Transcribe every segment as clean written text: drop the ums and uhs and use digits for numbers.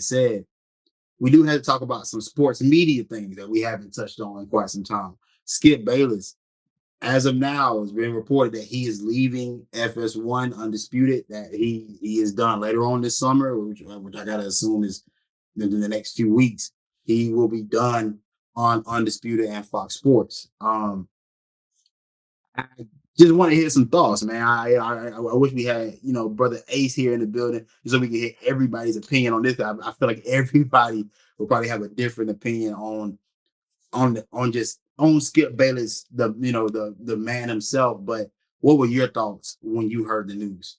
said, we do have to talk about some sports media things that we haven't touched on in quite some time. Skip Bayless, as of now, it's been reported that he is leaving FS1 Undisputed, that he is done later on this summer, which I gotta assume is in the next few weeks. He will be done on Undisputed and Fox Sports. I just want to hear some thoughts, man. I wish we had brother Ace here in the building so we could hear everybody's opinion on this. I feel like everybody will probably have a different opinion on Skip Bayless, the man himself. But what were your thoughts when you heard the news?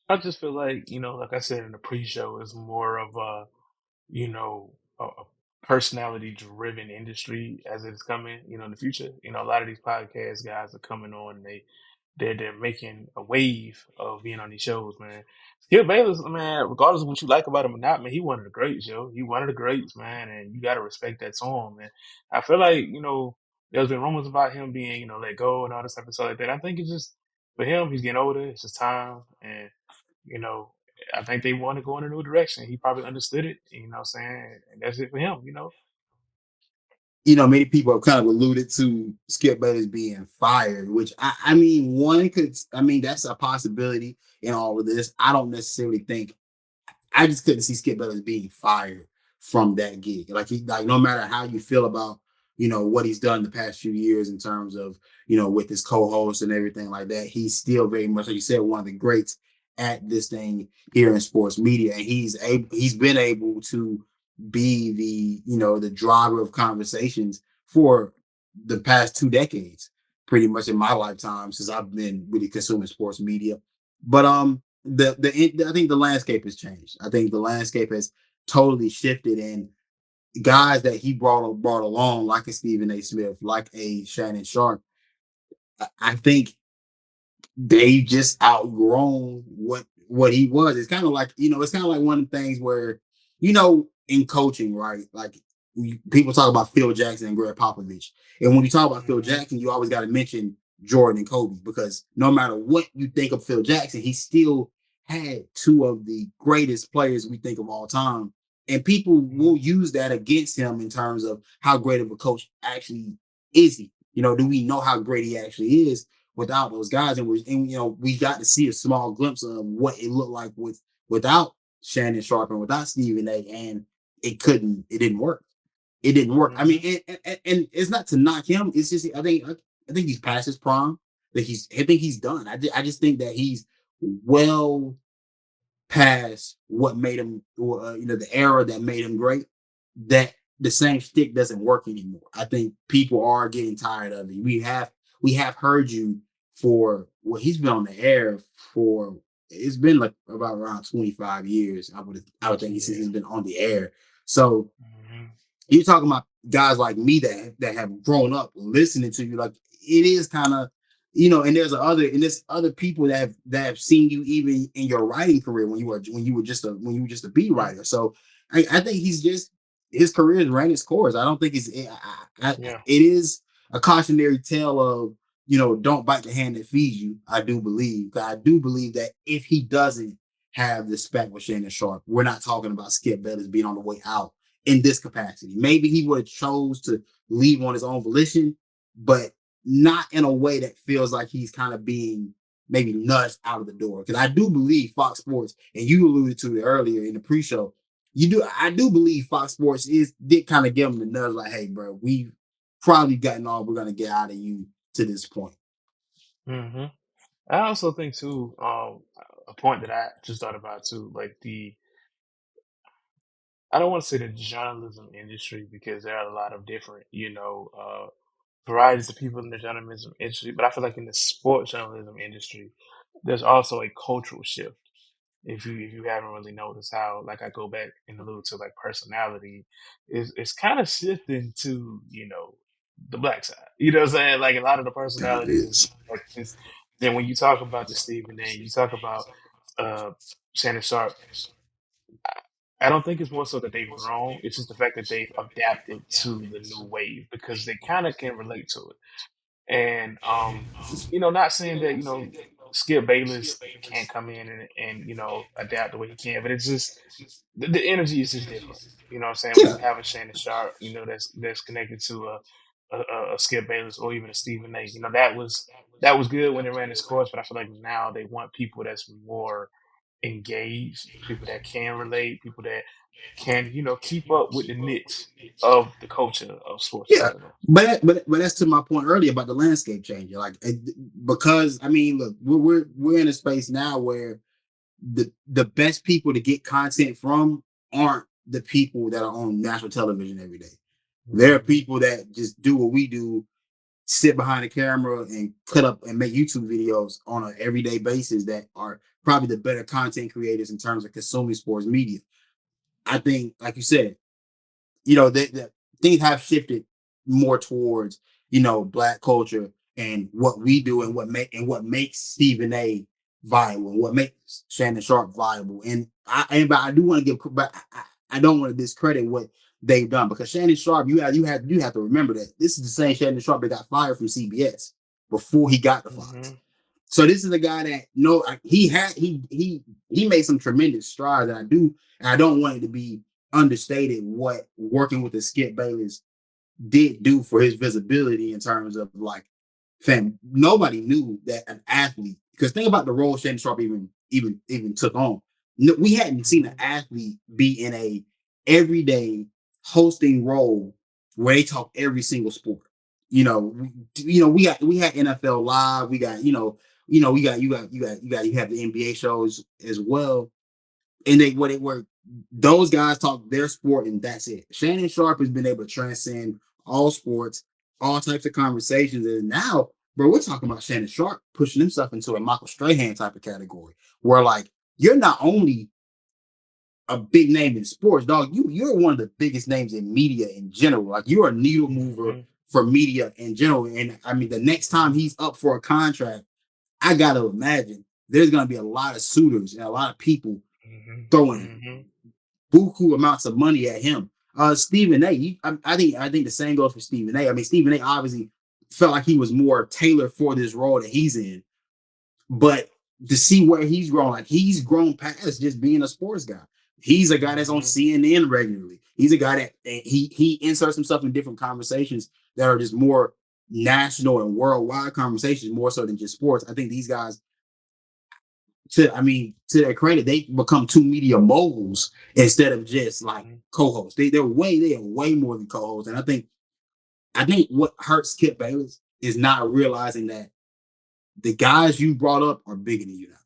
I just feel like, like I said in the pre-show, it's more of a personality driven industry as it's coming, in the future. A lot of these podcast guys are coming on and they're making a wave of being on these shows, man. Skip Bayless, man, regardless of what you like about him or not, man, he one of the greats, yo. He one of the greats, man, and you gotta respect that to him, man. I feel like, there's been rumors about him being, let go and all this type of stuff like that. I think it's just for him, he's getting older, it's just time and you know, I think they want to go in a new direction. He probably understood it, what I'm saying? And that's it for him. Many people have kind of alluded to Skip Bayless being fired, which I mean, that's a possibility in all of this. I don't necessarily think I just couldn't see Skip Bayless being fired from that gig. Like no matter how you feel about what he's done the past few years in terms of with his co-host and everything like that, he's still very much like you said one of the greats at this thing here in sports media, and he's been able to be the driver of conversations for the past 2 decades, pretty much in my lifetime since I've been really consuming sports media. But I think the landscape has changed. I think the landscape has totally shifted, and guys that he brought along, like a Stephen A. Smith, like a Shannon Sharp, I think they just outgrown what he was. It's kind of like it's kind of like one of the things where in coaching, right? Like people talk about Phil Jackson and Greg Popovich, and when you talk about Phil Hmm. Jackson, you always got to mention Jordan and Kobe because no matter what you think of Phil Jackson, he still had two of the greatest players we think of all time. And people will use that against him in terms of how great of a coach actually is he. Do we know how great he actually is without those guys? And we got to see a small glimpse of what it looked like without Shannon Sharp and without Stephen A. And it didn't work. It didn't work. I mean, Hmm. and it's not to knock him. It's just I think he's past his prime. I think he's done. I just think that he's well past what made him, the era that made him great. That the same stick doesn't work anymore. I think people are getting tired of it. We have heard you for he's been on the air for. It's been like about around 25 years. I would think since Yeah. he's been on the air. So Hmm. you're talking about guys like me that have grown up listening to you. Like it is kind of, and there's other people that have seen you even in your writing career when you were just a beat writer. So I think his career has ran its course. I don't think Yeah. it is a cautionary tale of don't bite the hand that feeds you. I do believe that if he doesn't have the spec with Shannon Sharp, we're not talking about Skip Bayless being on the way out in this capacity. Maybe he would have chose to leave on his own volition, but not in a way that feels like he's kind of being maybe nudged out of the door. Because I do believe Fox Sports, and you alluded to it earlier in the pre-show, I do believe Fox Sports did kind of give him the nudge, like, hey, bro, we've probably gotten all we're gonna get out of you to this point. Hmm. I also think too, a point that I just thought about too, like I don't want to say the journalism industry because there are a lot of different, varieties of people in the journalism industry, but I feel like in the sports journalism industry, there's also a cultural shift. If you haven't really noticed how, like I go back and allude to like personality, it's kind of shifting to the black side. You know what I'm saying? Like a lot of the That personalities and is. stuff like this. Then when you talk about the Stephen A, you talk about uh Shannon Sharp. I don't think it's more so that they've grown. It's just the fact that they've adapted to the new wave because they kind of can relate to it. And not saying that Skip Bayless can't come in and adapt the way he can, but it's just the energy is just different. You know what I'm saying? When Yeah, you have a Shannon Sharp, that's connected to a Skip Bayless or even a Stephen A. That was good when they ran this course, but I feel like now they want people that's more engaged, people that can relate, people that can keep up with the niche of the culture of sports in yeah. general. But that's to my point earlier about the landscape changing. Like because I mean, look, we're in a space now where the best people to get content from aren't the people that are on national television every day. There are Mm-hmm. people that just do what we do, sit behind the camera and cut up and make YouTube videos on an everyday basis that are probably the better content creators in terms of consuming sports media. I think, like you said, that things have shifted more towards black culture and what we do and what makes Stephen A. viable and what makes Shannon Sharp viable. And but I do want to give, but I don't want to discredit what they've done because Shannon Sharp, you have to remember that this is the same Shannon Sharp that got fired from CBS before he got to Fox. Mm-hmm. So this is a guy that he made some tremendous strides, and I don't want it to be understated what working with the Skip Bayless did do for his visibility in terms of like, fam, nobody knew that an athlete, because think about the role Shannon Sharp even took on. No, we hadn't seen an Mm-hmm. athlete be in a everyday hosting role where they talk every single sport. We had NFL Live, we got you have the NBA shows as well, and they were those guys talk their sport and that's it. Shannon Sharp has been able to transcend all sports, all types of conversations, and now, bro, we're talking about Shannon Sharp pushing himself into a Michael Strahan type of category, where like you're not only a big name in sports, dog. You're one of the biggest names in media in general. Like you're a needle mover Mm-hmm. for media in general. And I mean, the next time he's up for a contract, I gotta imagine there's gonna be a lot of suitors and a lot of people throwing Mm-hmm. buku amounts of money at him. Stephen A. I think the same goes for Stephen A. I mean, Stephen A. obviously felt like he was more tailored for this role that he's in, but to see where he's grown, like he's grown past just being a sports guy. He's a guy that's on Mm-hmm. CNN regularly. He's a guy that he inserts himself in different conversations that are just more national and worldwide conversations, more so than just sports. I think these guys, to their credit, they become two media moguls instead of just like Mm-hmm. co-hosts. They are way more than co-hosts. And I think what hurts Kip Bayless is not realizing that the guys you brought up are bigger than you now.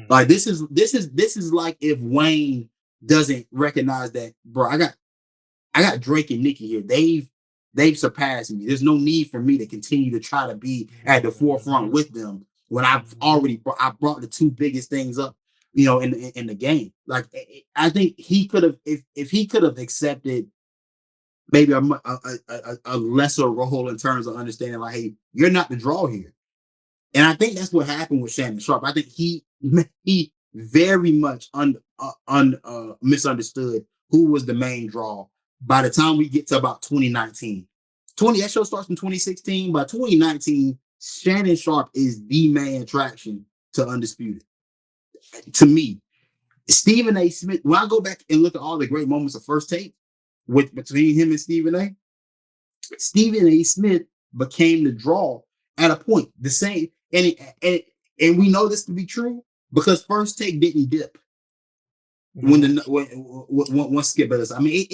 Like Mm-hmm. this is like if Wayne doesn't recognize that, bro. I got Drake and Nicki here. They've surpassed me. There's no need for me to continue to try to be at the forefront Mm-hmm. with them when I brought the two biggest things up, in the game. Like I think he could have if he could have accepted maybe a lesser role in terms of understanding like, hey, you're not the draw here. And I think that's what happened with Shannon Sharp. I think he very much misunderstood who was the main draw by the time we get to about 2019. That show starts in 2016. By 2019, Shannon Sharp is the main attraction to Undisputed. To me, Stephen A. Smith, when I go back and look at all the great moments of First Take between him and Stephen A. Smith became the draw at a point. The same, and we know this to be true because First Take didn't dip when Mm-hmm. when Skip Bayless. I mean,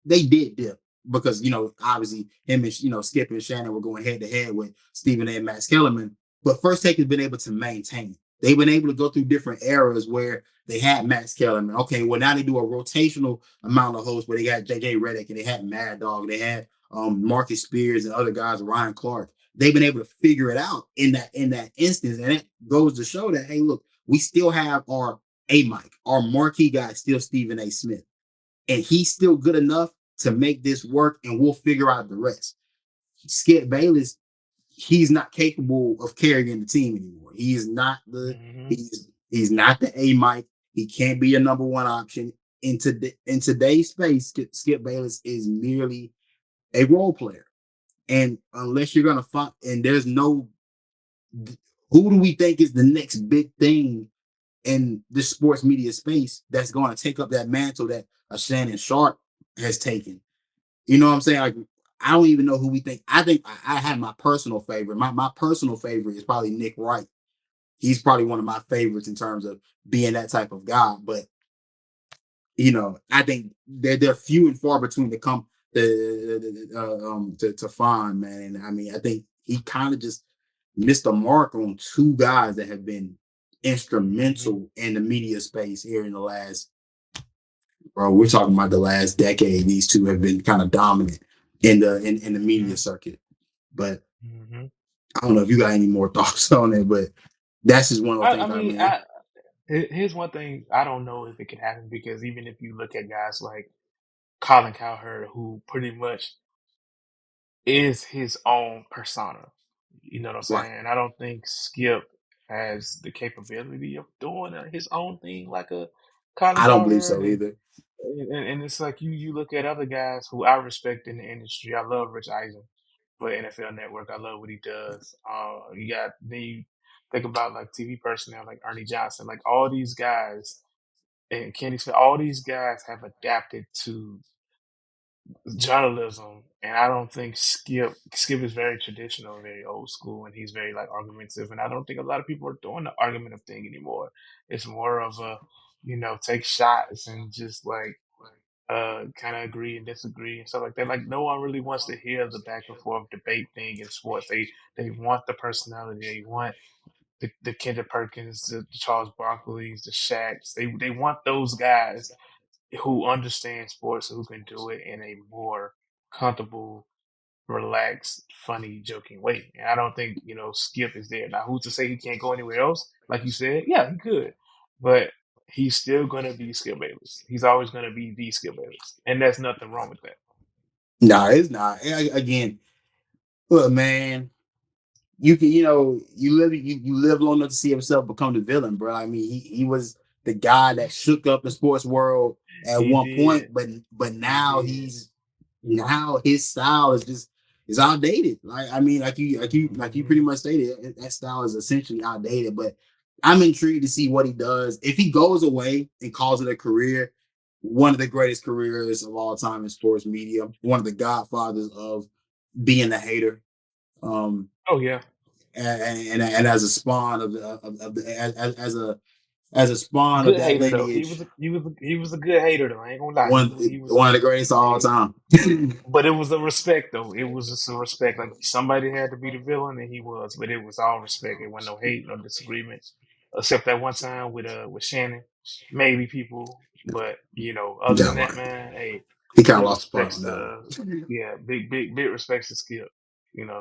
they did dip because obviously him and Skip and Shannon were going head to head with Stephen A. and Max Kellerman. But First Take has been able to maintain. They've been able to go through different eras where they had Max Kellerman. Okay, well now they do a rotational amount of hosts where they got JJ Redick and they had Mad Dog, they had Marcus Spears and other guys, Ryan Clark. They've been able to figure it out in that instance, and it goes to show that, hey, look, we still have our Mike. Our marquee guy is still Stephen A. Smith, and he's still good enough to make this work, and we'll figure out the rest. Skip Bayless, he's not capable of carrying the team anymore. He is not the Mm-hmm. he's not the A Mike. He can't be a number one option. In today's space, Skip Bayless is merely a role player. And unless you're gonna find, and there's no Who do we think is the next big thing in this sports media space that's going to take up that mantle that a Shannon Sharp has taken? You know what I'm saying? Like, I don't even know who we think. I think I have my personal favorite. My personal favorite is probably Nick Wright. He's probably one of my favorites in terms of being that type of guy. But I think they're few and far between to come to find, man. And I mean, I think he kind of just missed the mark on two guys that have been Mm-hmm. instrumental in the media space here in the last, bro. We're talking about the last decade. These two have been kind of dominant in the media circuit. But Mm-hmm. I don't know if you got any more thoughts on it, but that's just one of those I things. I mean, mean, here's one thing I don't know if it can happen because even if you look at guys like Colin Cowherd, who pretty much is his own persona, you know what I'm right? saying? And I don't think Skip has the capability of doing his own thing like a Colin I don't believe Cowherd, so and either. and it's like you look at other guys who I respect in the industry. I love Rich Eisen for NFL Network. I love what he does. You got then you think about like TV personnel like Ernie Johnson, like all these guys and Kenny Smith. All these guys have adapted to journalism, and I don't think Skip is very traditional, very old school, and he's very like argumentative. And I don't think a lot of people are doing the argumentative thing anymore. It's more of a take shots and just like kind of agree and disagree and stuff like that. Like no one really wants to hear the back and forth debate thing in sports. They want the personality. They want the Kendrick Perkins, the Charles Barkley's, the Shaqs. They want those guys who understand sports, who can do it in a more comfortable, relaxed, funny, joking way. And I don't think Skip is there. Now, who's to say he can't go anywhere else? Like you said, yeah, he could, but he's still gonna be Skip Bayless. He's always gonna be the Skip Bayless, and there's nothing wrong with that. No, it's not. Again, look, man. You can, you live long enough to see himself become the villain, bro. I mean, he was the guy that shook up the sports world at He one point, did. but He now did. now his style is outdated. Like I mean, like you Hmm. pretty much stated, that style is essentially outdated. But I'm intrigued to see what he does if he goes away and calls it a career. One of the greatest careers of all time in sports media, one of the godfathers of being a hater. Um, Oh yeah, and as a spawn of the as a spawn of good that hater though. He was lineage, a, he was a, he was a good hater though. I ain't gonna lie. one He was one of a the greatest of all he, time. But it was a respect though. It was just a respect. Like somebody had to be the villain, and he was. But it was all respect. It wasn't no hate, no disagreement, except that one time with Shannon, maybe people. But other Yeah, than that, right. man, hey, He kind of big lost the plot respects on that to one. big respects to Skip. You know.